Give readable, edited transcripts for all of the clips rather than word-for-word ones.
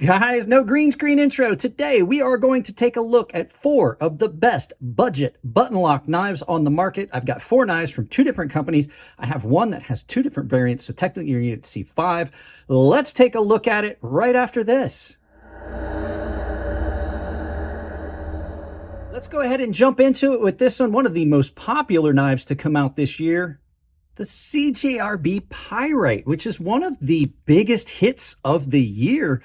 Guys, no green screen intro. Today, we are going to take a look at 4 of the best budget button lock knives on the market. I've got 4 knives from 2 different companies. I have one that has 2 different variants, so technically you're going to see 5. Let's take a look at it right after this. Let's go ahead and jump into it with this one of the most popular knives to come out this year, the CJRB Pyrite, which is one of the biggest hits of the year.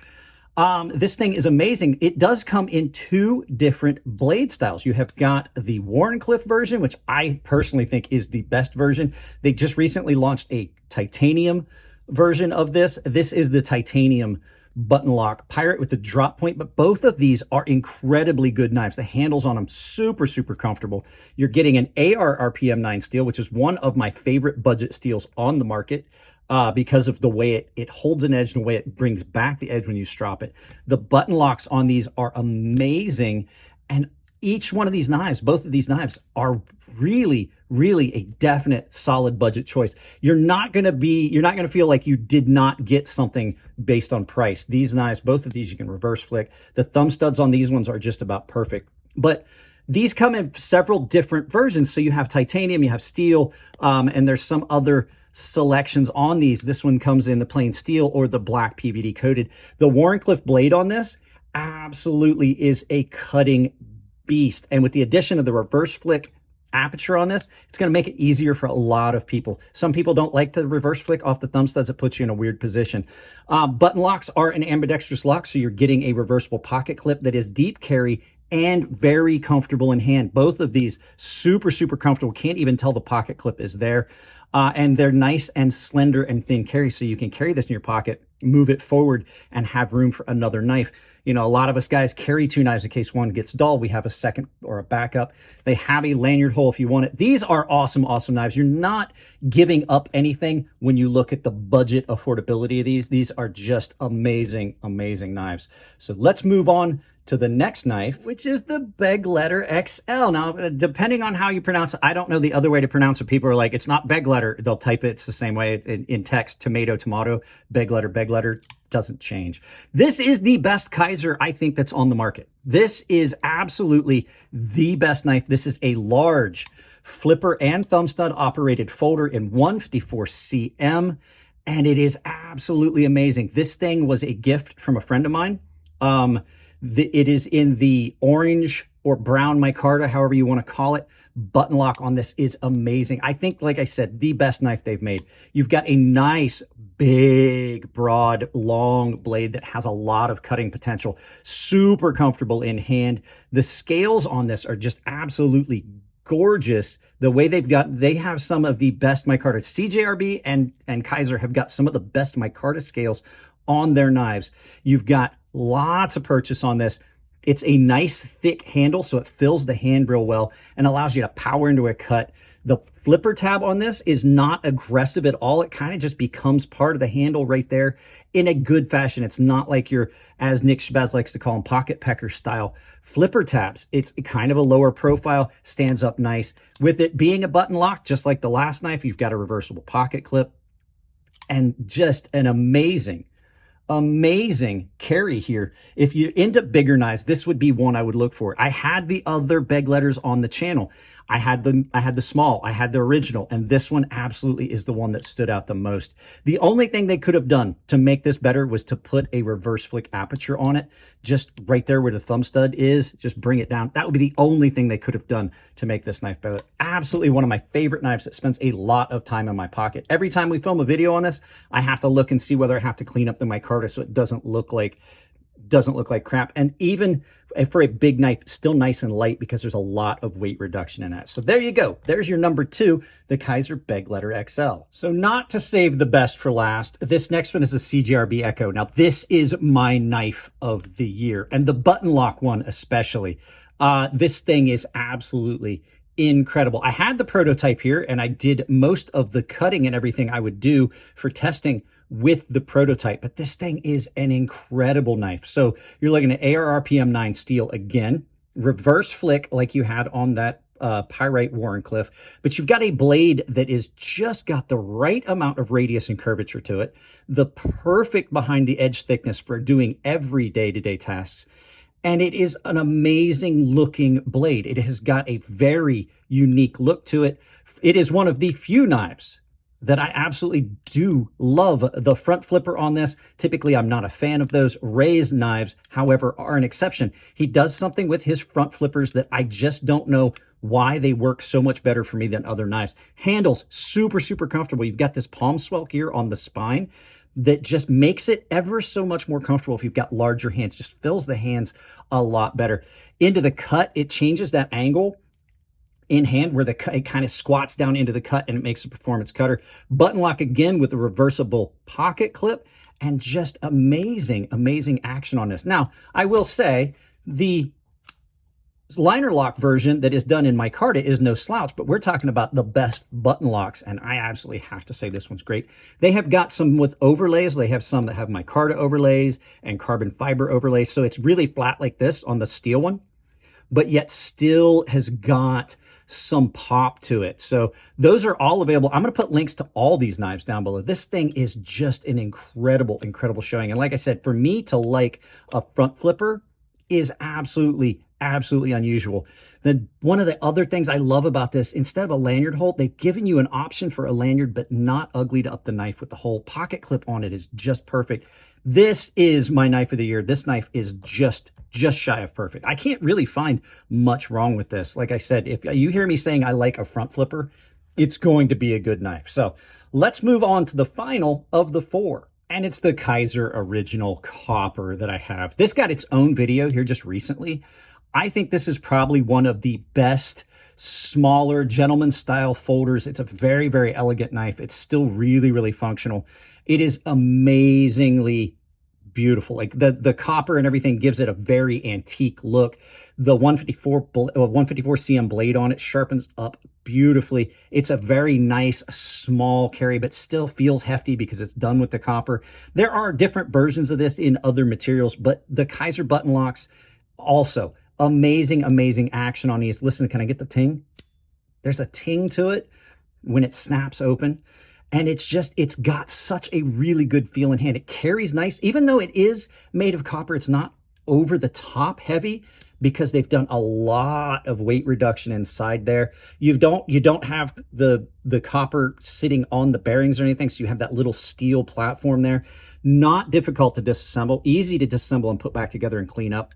This thing is amazing. It does come in 2 different blade styles. You have got the Wharncliffe version, which I personally think is the best version. They just recently launched a titanium version of this. This is the titanium button lock Pyrite with the drop point, but both of these are incredibly good knives. The handles on them super comfortable. You're getting an AR RPM 9 steel, which is one of my favorite budget steels on the market. Because of the way it holds an edge and the way it brings back the edge when you strop it. The button locks on these are amazing. And each one of these knives, both of these knives are really a definite solid budget choice. You're not going to feel like you did not get something based on price. These knives, both of these, you can reverse flick. The thumb studs on these ones are just about perfect. But these come in several different versions. So you have titanium, you have steel, and there's some other selections on these. This one comes in the plain steel or the black PVD coated. The Wharncliffe blade on this absolutely is a cutting beast. And with the addition of the reverse flick aperture on this, it's going to make it easier for a lot of people. Some people don't like to reverse flick off the thumb studs. It puts you in a weird position. Button locks are an ambidextrous lock, so you're getting a reversible pocket clip that is deep carry and very comfortable in hand. Both of these super comfortable. Can't even tell the pocket clip is there. And they're nice and slender and thin carry, so you can carry this in your pocket, move it forward, and have room for another knife. You know, a lot of us guys carry 2 knives in case one gets dull. We have a second or a backup. They have a lanyard hole if you want it. These are awesome knives. You're not giving up anything when you look at the budget affordability of these. These are just amazing knives. So let's move on to the next knife, which is the Begleiter XL. Now, depending on how you pronounce it, I don't know the other way to pronounce it. People are like, it's not Begleiter. They'll type it. It's the same way in text, tomato, Begleiter, doesn't change. This is the best Kaiser, I think, that's on the market. This is absolutely the best knife. This is a large flipper and thumb stud operated folder in 154 cm, and it is absolutely amazing. This thing was a gift from a friend of mine. It is in the orange or brown micarta, however you want to call it. Button lock on this is amazing. I think, like I said, the best knife they've made. You've got a nice, big, broad, long blade that has a lot of cutting potential. Super comfortable in hand. The scales on this are just absolutely gorgeous. The way they have some of the best micarta. CJRB and Kaiser have got some of the best micarta scales on their knives. You've got lots of purchase on this. It's a nice thick handle, so it fills the hand real well and allows you to power into a cut. The flipper tab on this is not aggressive at all. It kind of just becomes part of the handle right there in a good fashion. It's not like your, as Nick Shabazz likes to call them, pocket pecker style flipper tabs. It's kind of a lower profile, stands up nice. With it being a button lock, just like the last knife, you've got a reversible pocket clip and just an amazing carry here. If you end up bigger knives, this would be one I would look for. I had the other Begleiters on the channel. I had the small, I had the original, and this one absolutely is the one that stood out the most. The only thing they could have done to make this better was to put a reverse flick aperture on it, just right there where the thumb stud is, just bring it down. That would be the only thing they could have done to make this knife better. Absolutely one of my favorite knives that spends a lot of time in my pocket. Every time we film a video on this, I have to look and see whether I have to clean up the micarta so it doesn't look like crap. And even for a big knife, it's still nice and light because there's a lot of weight reduction in that. So there you go. There's your number 2, the Kaiser Begleiter XL. So not to save the best for last, this next one is the CJRB Echo. Now this is my knife of the year, and the button lock one especially. This thing is absolutely incredible. I had the prototype here and I did most of the cutting and everything I would do for testing with the prototype, but this thing is an incredible knife. So you're looking at AR RPM 9 steel again, reverse flick like you had on that Pyrite Warncliffe, but you've got a blade that is just got the right amount of radius and curvature to it, the perfect behind the edge thickness for doing every day-to-day tasks. And it is an amazing looking blade. It has got a very unique look to it. It is one of the few knives that I absolutely do love. The front flipper on this, typically I'm not a fan of those. Ray's knives, however, are an exception. He does something with his front flippers that I just don't know why they work so much better for me than other knives. Handles, super, super comfortable. You've got this palm swell here on the spine that just makes it ever so much more comfortable if you've got larger hands. Just fills the hands a lot better. Into the cut, it changes that angle in hand where it kind of squats down into the cut and it makes a performance cutter. Button lock again with a reversible pocket clip, and just amazing, amazing action on this. Now, I will say the liner lock version that is done in micarta is no slouch, but we're talking about the best button locks, and I absolutely have to say this one's great. They have got some with overlays. They have some that have micarta overlays and carbon fiber overlays, so it's really flat like this on the steel one, but yet still has got some pop to it. So those are all available. I'm going to put links to all these knives down below. This thing is just an incredible, incredible showing. And like I said, for me to like a front flipper is absolutely unusual. Then one of the other things I love about this, instead of a lanyard hole, they've given you an option for a lanyard, but not ugly to up the knife with the whole pocket clip on it is just perfect. This is my knife of the year. This knife is just shy of perfect. I can't really find much wrong with this. Like I said, if you hear me saying I like a front flipper, it's going to be a good knife. So let's move on to the final of the four. And it's the Kizer Original Copper that I have. This got its own video here just recently. I think this is probably one of the best smaller gentleman style folders. It's a very, very elegant knife. It's still really, really functional. It is amazingly beautiful. Like the copper and everything gives it a very antique look. The 154 cm blade on it sharpens up beautifully. It's a very nice small carry, but still feels hefty because it's done with the copper. There are different versions of this in other materials, but the Kizer button locks also amazing, amazing action on these. Listen, can I get the ting? There's a ting to it when it snaps open. And it's got such a really good feel in hand. It carries nice, even though it is made of copper, it's not over the top heavy because they've done a lot of weight reduction inside there. You don't have the copper sitting on the bearings or anything, so you have that little steel platform there. Not difficult to disassemble, easy to disassemble and put back together and clean up.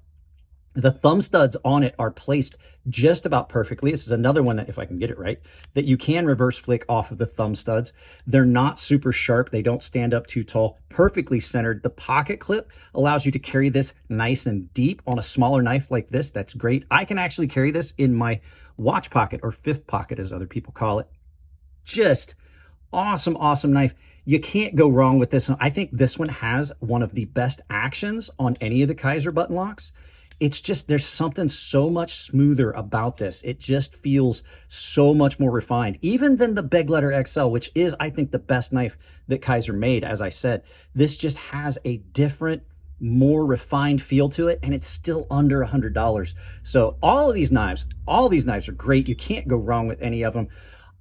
The thumb studs on it are placed just about perfectly. This is another one that, if I can get it right, that you can reverse flick off of the thumb studs. They're not super sharp. They don't stand up too tall. Perfectly centered. The pocket clip allows you to carry this nice and deep on a smaller knife like this. That's great. I can actually carry this in my watch pocket, or fifth pocket as other people call it. Just awesome, awesome knife. You can't go wrong with this one. I think this one has one of the best actions on any of the Kizer button locks. It's just, there's something so much smoother about this. It just feels so much more refined, even than the Begleiter XL, which is, I think, the best knife that Kizer made. As I said, this just has a different, more refined feel to it, and it's still under $100. So all these knives are great. You can't go wrong with any of them.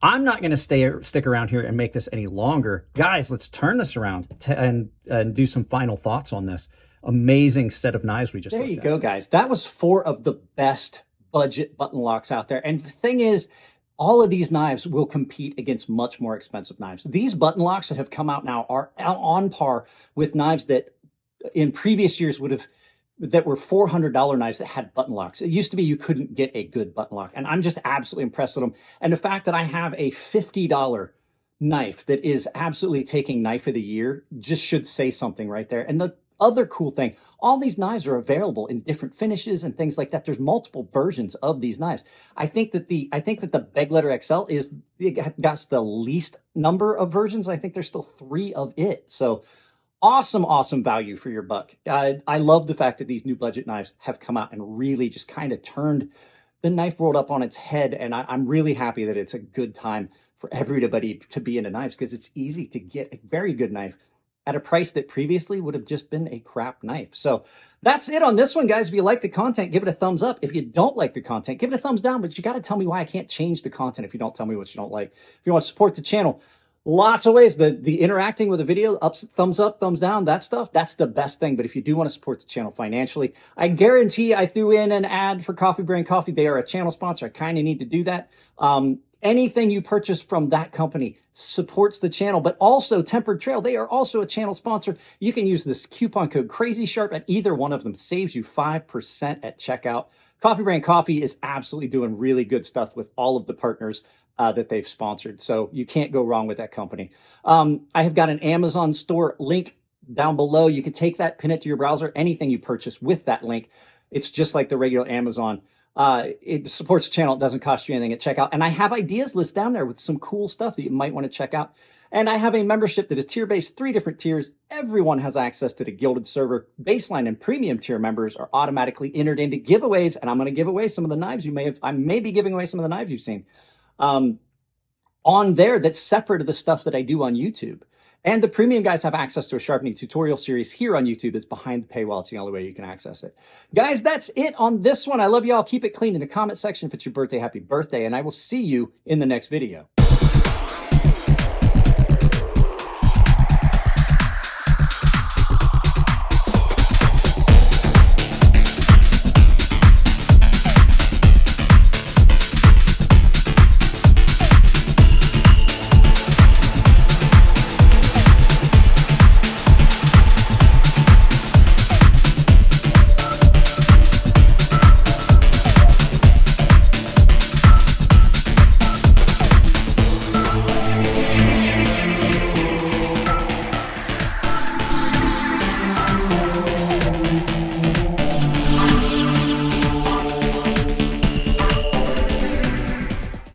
I'm not going to stick around here and make this any longer. Guys, let's turn this around and do some final thoughts on this amazing set of knives we just looked at. There you go, guys. That was 4 of the best budget button locks out there. And the thing is, all of these knives will compete against much more expensive knives. These button locks that have come out now are on par with knives that in previous years that were $400 knives that had button locks. It used to be you couldn't get a good button lock, and I'm just absolutely impressed with them. And the fact that I have a $50 knife that is absolutely taking knife of the year just should say something right there. And the other cool thing, all these knives are available in different finishes and things like that. There's multiple versions of these knives. I think that the Begleiter XL got the least number of versions. I think there's still 3 of it. So awesome value for your buck. I love the fact that these new budget knives have come out and really just kind of turned the knife world up on its head. And I'm really happy that it's a good time for everybody to be into knives, because it's easy to get a very good knife at a price that previously would have just been a crap knife. So that's it on this one, guys. If you like the content, give it a thumbs up. If you don't like the content, give it a thumbs down, but you got to tell me why I can't change the content if you don't tell me what you don't like. If you want to support the channel, lots of ways. The interacting with the video, thumbs up, thumbs down, that stuff, that's the best thing. But if you do want to support the channel financially, I guarantee I threw in an ad for Coffee Brand Coffee. They are a channel sponsor. I kind of need to do that. Anything you purchase from that company supports the channel, but also Tempered Trail. They are also a channel sponsor. You can use this coupon code CrazySharp at either one of them. Saves you 5% at checkout. Coffee Brand Coffee is absolutely doing really good stuff with all of the partners that they've sponsored. So you can't go wrong with that company. I have got an Amazon store link down below. You can take that, pin it to your browser, anything you purchase with that link. It's just like the regular Amazon. It supports the channel. It doesn't cost you anything at checkout. And I have ideas list down there with some cool stuff that you might want to check out. And I have a membership that is tier-based, 3 different tiers. Everyone has access to the Gilded Server. Baseline and premium tier members are automatically entered into giveaways. And I'm going to give away some of the knives I may be giving away some of the knives you've seen on there that's separate of the stuff that I do on YouTube. And the premium guys have access to a sharpening tutorial series here on YouTube. It's behind the paywall. It's the only way you can access it. Guys, that's it on this one. I love y'all. Keep it clean in the comment section. If it's your birthday, happy birthday. And I will see you in the next video.